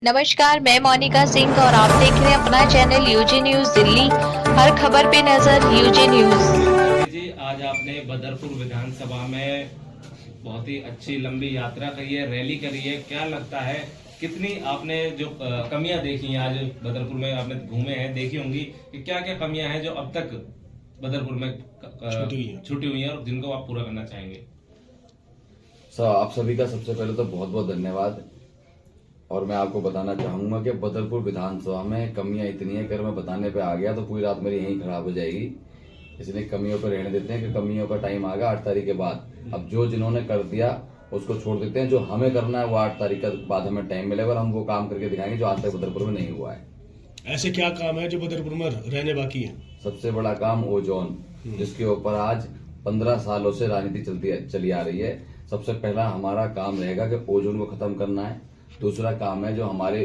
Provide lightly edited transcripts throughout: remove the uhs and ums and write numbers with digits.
नमस्कार, मैं मोनिका सिंह और आप देख रहे हैं अपना चैनल यूजी न्यूज दिल्ली। हर खबर पे नजर यूजी न्यूज। जी, आज आपने बदरपुर विधानसभा में बहुत ही अच्छी लंबी यात्रा करी है, रैली करी है। क्या लगता है कितनी आपने जो कमियां देखी हैं आज बदरपुर में, आपने घूमे हैं, देखी होंगी कि क्या क्या कमियां हैं जो अब तक बदरपुर में छूटी हुई हैं और जिनको आप पूरा करना चाहेंगे? सर, आप सभी का सबसे पहले तो बहुत बहुत धन्यवाद। और मैं आपको बताना चाहूंगा कि बदरपुर विधानसभा में कमियां इतनी है कि अगर मैं बताने पे आ गया तो पूरी रात मेरी यहीं खराब हो जाएगी। इसलिए कमियों पर रहने देते हैं कि कमियों का टाइम आ गया 8 तारीख के बाद। अब जो जिन्होंने कर दिया उसको छोड़ देते हैं, जो हमें करना है वो 8 तारीख के बाद हमें टाइम मिलेगा और हम वो काम करके दिखाएंगे जो आज तक बदरपुर में नहीं हुआ है। ऐसे क्या काम है जो बदरपुर में रहने बाकी है? सबसे बड़ा काम ओजोन, जिसके ऊपर आज 15 सालों से राजनीति चली आ रही है। सबसे पहला हमारा काम रहेगा कि ओजोन को खत्म करना है। दूसरा काम है जो हमारे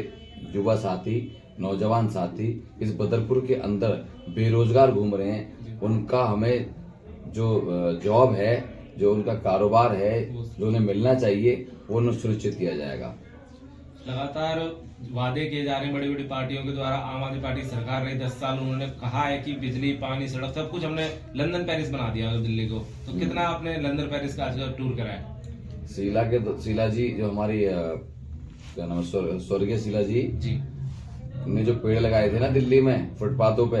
युवा साथी, नौजवान साथी इस बदरपुर के अंदर बेरोजगार घूम रहे हैं, उनका हमें जो जॉब है, जो उनका कारोबार है, जो उन्हें मिलना चाहिए, वो उन्हें सुनिश्चित किया जाएगा। लगातार वादे किए जा रहे हैं बड़ी बड़ी पार्टियों के द्वारा। आम आदमी पार्टी सरकार रही 10 साल, उन्होंने कहा है कि बिजली, पानी, सड़क सब कुछ हमने लंदन पेरिस बना दिया दिल्ली को। तो कितना आपने लंदन पेरिस का आज का टूर कराया? शीला जी जो हमारी क्या नाम है, स्वर्गीय शीला जी ने जो पेड़ लगाए थे ना दिल्ली में फुटपाथों पे,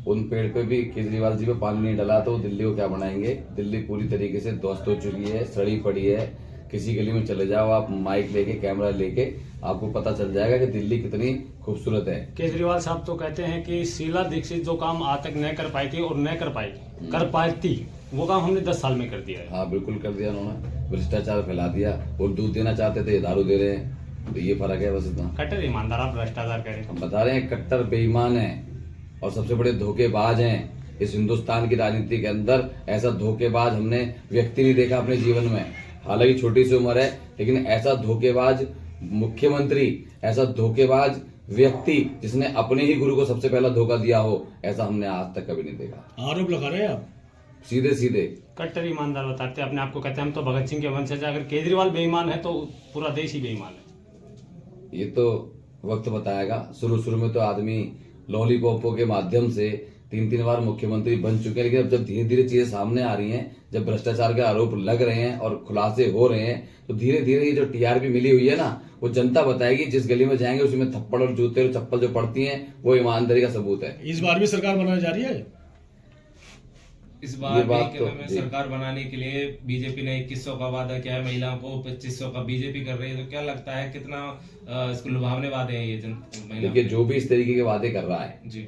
उन पेड़ पे भी केजरीवाल जी पे पानी नहीं डला तो दिल्ली को क्या बनाएंगे? दिल्ली पूरी तरीके से ध्वस्त हो चुकी है, सड़ी पड़ी है। किसी गली में चले जाओ आप, माइक लेके, कैमरा लेके, आपको पता चल जाएगा कि दिल्ली कितनी खूबसूरत है। केजरीवाल साहब तो कहते हैं कि शीला दीक्षित जो काम आज तक न कर पाई थी और न कर पाती वो काम हमने 10 साल में कर दिया है। हाँ, बिल्कुल कर दिया उन्होंने। भ्रष्टाचार फैला दिया। वो दूध देना चाहते थे, दारू दे रहे हैं। तो ये फर्क है बस इतना। कट्टर ईमानदार, आप भ्रष्टाचार कह रहे हैं। हम बता रहे हैं कट्टर बेईमान है और सबसे बड़े धोखेबाज हैं। इस हिंदुस्तान की राजनीति के अंदर ऐसा धोखेबाज हमने व्यक्ति नहीं देखा अपने जीवन में। हालांकि छोटी सी उम्र है, लेकिन ऐसा धोखेबाज मुख्यमंत्री, ऐसा धोखेबाज व्यक्ति जिसने अपने ही गुरु को सबसे पहला धोखा दिया हो, ऐसा हमने आज तक कभी नहीं देखा। आरोप लगा रहे हैं आप? सीधे सीधे कट्टर ईमानदार बताते हैं अपने आप को, कहते हैं हम तो भगत सिंह के वंशज। अगर केजरीवाल बेईमान है तो पूरा देश ही बेईमान है। ये तो वक्त बताएगा। शुरू में तो आदमी लॉलीपॉपों के माध्यम से 3 बार मुख्यमंत्री बन चुके हैं, लेकिन अब जब धीरे धीरे चीजें सामने आ रही हैं, जब भ्रष्टाचार के आरोप लग रहे हैं और खुलासे हो रहे हैं, तो धीरे धीरे ये जो टीआरपी मिली हुई है ना, वो जनता बताएगी। जिस गली में जाएंगे उसमें थप्पड़ और जूते और चप्पल जो पड़ती हैं, वो ईमानदारी का सबूत है। इस बार भी सरकार बनाने जा रही है। इस बार भी सरकार बनाने के लिए बीजेपी ने 2100 का वादा किया है, महिलाओं को 2500 का बीजेपी कर रही है। तो क्या लगता है कितना इसको लुभावने वादे हैं ये देखिए, जो भी इस तरीके के वादे कर रहा है जी,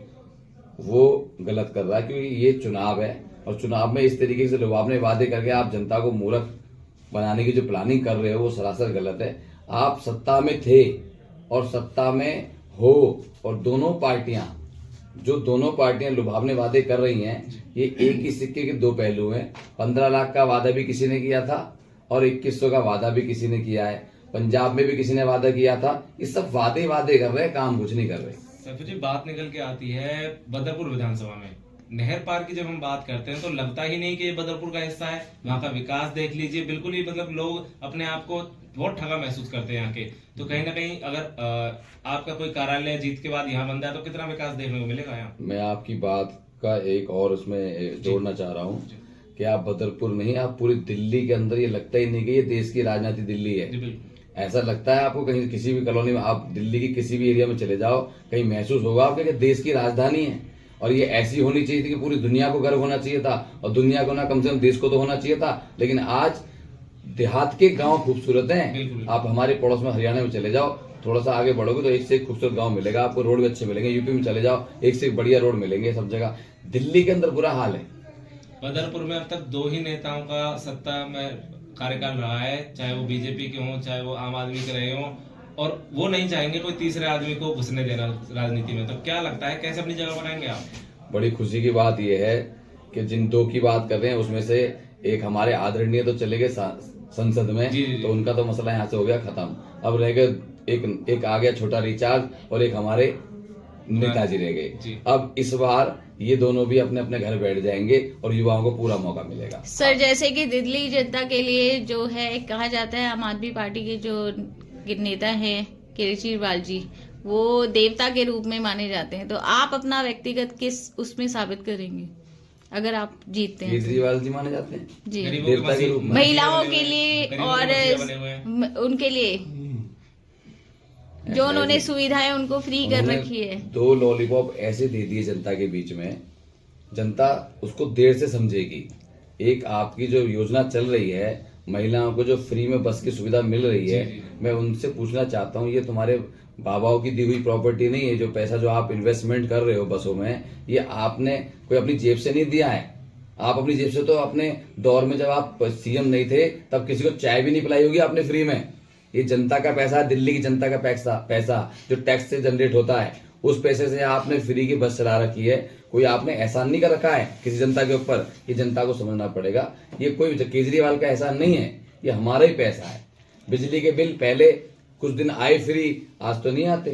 वो गलत कर रहा है, क्योंकि ये चुनाव है और चुनाव में इस तरीके से लुभावने वादे करके आप जनता को मूर्ख बनाने की जो प्लानिंग कर रहे हो वो सरासर गलत है। आप सत्ता में थे और सत्ता में हो, और दोनों पार्टियां लुभावने वादे कर रही हैं, ये एक ही सिक्के के दो पहलू हैं। 15 लाख का वादा भी किसी ने किया था और 2100 का वादा भी किसी ने किया है। पंजाब में भी किसी ने वादा किया था। ये सब वादे कर रहे हैं, काम कुछ नहीं कर रहे। सर जी, बात निकल के आती है बदरपुर विधानसभा में नहर पार की। जब हम बात करते हैं तो लगता ही नहीं कि ये बदरपुर का हिस्सा है। वहाँ का विकास देख लीजिए, बिल्कुल ही मतलब लोग अपने आप को बहुत ठगा महसूस करते हैं यहाँ के। तो कहीं ना कहीं अगर आपका कोई कार्यालय जीत के बाद यहाँ बनता है तो कितना विकास देखने को मिलेगा यहाँ? मैं आपकी बात का एक और उसमें जोड़ना चाह रहा हूँ कि आप बदरपुर नहीं, आप पूरी दिल्ली के अंदर ये लगता ही नहीं कि ये देश की राजनीति दिल्ली है। ऐसा लगता है आपको कहीं किसी भी कॉलोनी में, आप दिल्ली की किसी भी एरिया में चले जाओ, कहीं महसूस होगा आपको कि देश की राजधानी है। और ये ऐसी होनी चाहिए थी कि पूरी दुनिया को गर्व होना चाहिए था, और दुनिया को ना, कम से कम देश को तो होना चाहिए था। लेकिन आज देहात के गांव खूबसूरत हैं। आप हमारे पड़ोस में हरियाणा में चले जाओ, थोड़ा सा आगे बढ़ोगे तो एक से एक खूबसूरत गांव मिलेगा आपको, रोड भी अच्छे मिलेंगे। यूपी में चले जाओ, एक से एक बढ़िया रोड मिलेंगे सब जगह। दिल्ली के अंदर बुरा हाल है। बदरपुर में अब तक 2 ही नेताओं का सत्ता में कार्यकाल रहा है, चाहे वो बीजेपी के हों, चाहे वो आम आदमी के रहे हों, और वो नहीं चाहेंगे कोई तीसरे आदमी को घुसने देना राजनीति में। तो क्या लगता है कैसे अपनी जगह बनाएंगे आप? बड़ी खुशी की बात यह है कि जिन 2 की बात कर रहे हैं उसमें से एक हमारे आदरणीय तो चले गए संसद में, तो उनका तो मसला यहाँ से हो गया खत्म। अब रह गए एक आ गया छोटा रिचार्ज और एक हमारे नेताजी रह गए। अब इस बार ये दोनों भी अपने अपने घर बैठ जाएंगे और युवाओं को पूरा मौका मिलेगा। सर, जैसे कि दिल्ली जनता के लिए जो है कहा जाता है, आम आदमी पार्टी के जो नेता है केजरीवाल जी, वो देवता के रूप में माने जाते हैं। तो आप अपना व्यक्तिगत किस उसमें साबित करेंगे अगर आप जीतते हैं? केजरीवाल जी माने जाते हैं जी, गरीबों देवता के के रूप में। महिलाओं के लिए गरीबों और के मसीहा बने हुए हैं। उनके लिए जो उन्होंने सुविधाएं उनको फ्री कर उन्होंने रखी है। 2 लॉलीपॉप ऐसे दे दिए जनता के बीच में, जनता उसको देर से समझेगी। एक आपकी जो योजना चल रही है, महिलाओं को जो फ्री में बस की सुविधा मिल रही है, मैं उनसे पूछना चाहता हूँ, ये तुम्हारे बाबाओं की दी हुई प्रॉपर्टी नहीं है? जो पैसा जो आप इन्वेस्टमेंट कर रहे हो बसों में, ये आपने कोई अपनी जेब से नहीं दिया है। आप अपनी जेब से तो अपने दौर में जब आप सीएम नहीं थे तब किसी को चाय भी नहीं पिलाई होगी आपने फ्री में। ये जनता का पैसा, दिल्ली की जनता का पैसा जो टैक्स से जनरेट होता है, उस पैसे से आपने फ्री की बस चला रखी है। कोई आपने एहसान नहीं कर रखा है किसी जनता के ऊपर, ये जनता को समझना पड़ेगा। ये कोई केजरीवाल का एहसान नहीं है, ये हमारा ही पैसा है। बिजली के बिल पहले कुछ दिन आए फ्री, आज तो नहीं आते।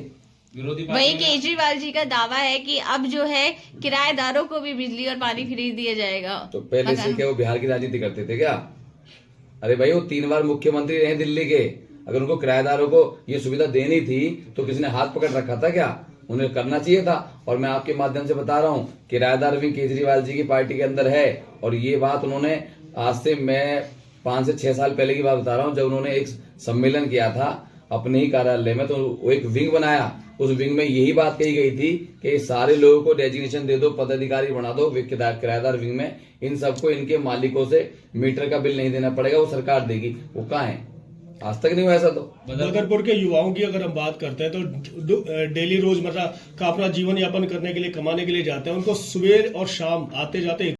विरोधी वही पार्टियों ने- केजरीवाल जी का दावा है कि अब जो है किराएदारों को भी बिजली और पानी फ्री दिया जाएगा। तो पहले से क्या वो बिहार की राजनीति करते थे क्या? अरे भाई, वो 3 बार मुख्यमंत्री रहे दिल्ली के। अगर उनको किराएदारों को ये सुविधा देनी थी तो किसी ने हाथ पकड़ रखा था क्या? उन्हें करना चाहिए था। और मैं आपके माध्यम से बता रहा हूँ, किराएदार भी केजरीवाल जी की पार्टी के अंदर है। और ये बात उन्होंने आज से, मैं 5 से 6 साल पहले की बात बता रहा हूँ, जब उन्होंने एक सम्मेलन किया था अपने ही कार्यालय में, तो वो एक विंग बनाया। उस विंग में यही बात कही गई थी कि सारे लोगों को डेजिग्नेशन दे दो, पदाधिकारी बना दो किराएदार विंग में। इन सबको इनके मालिकों से मीटर का बिल नहीं देना पड़ेगा, वो सरकार देगी। वो कहाँ है? आज तक नहीं हुआ ऐसा। तो बदरपुर के युवाओं की अगर हम बात करते हैं तो डेली रोजमर्रा का अपना जीवन यापन करने के लिए, कमाने के लिए जाते हैं। उनको सुबह और शाम आते जाते